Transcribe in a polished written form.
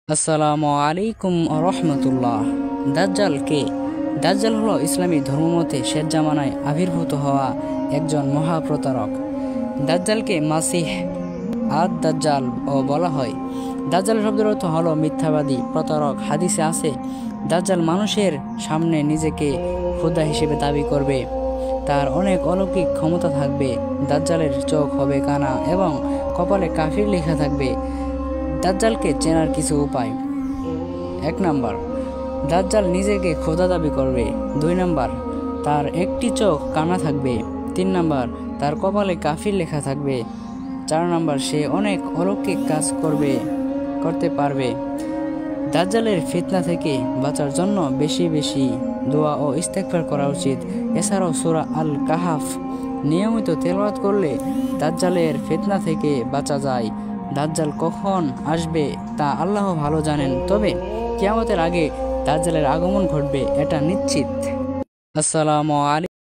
আসসালামু আলাইকুম রহমতুল্লাহ। দাজ্জাল কে? দাজ্জাল হলো ইসলামী ধর্মমতে শেষ জামানায় আবির্ভূত হওয়া একজন মহাপ্রতারক। দাজ্জালকে মাসিহ আদ দাজ্জাল ও বলা হয়। দাজ্জাল শব্দের অর্থ হলো মিথ্যাবাদী, প্রতারক। হাদিসে আছে, দাজ্জাল মানুষের সামনে নিজেকে খোদা হিসেবে দাবি করবে। তার অনেক অলৌকিক ক্ষমতা থাকবে। দাজ্জালের চোখ হবে কানা এবং কপালে কাফির লেখা থাকবে। দাজ্জালকে চেনার কিছু উপায়: 1 নাম্বার, দাজ্জাল নিজেকে খোদা দাবি করবে। 2 নাম্বার, তার একটি চোখ কানা থাকবে। 3 নাম্বার, তার কপালে কাফির লেখা থাকবে। 4 নাম্বার, সে অনেক অলৌকিক কাজ করতে পারবে। দাজ্জালের ফিতনা থেকে বাঁচার জন্য বেশি বেশি দোয়া ও ইস্তেগফার করা উচিত। এছাড়াও সূরা আল কাহাফ নিয়মিত তেলাওয়াত করলে দাজ্জালের ফিতনা থেকে বাঁচা যায়। দাজ্জাল কখন আসবে তা আল্লাহ ভালো জানেন, তবে কিয়ামতের আগে দাজ্জালের আগমন ঘটবে, এটা নিশ্চিত। আসসালামু আলাইকুম।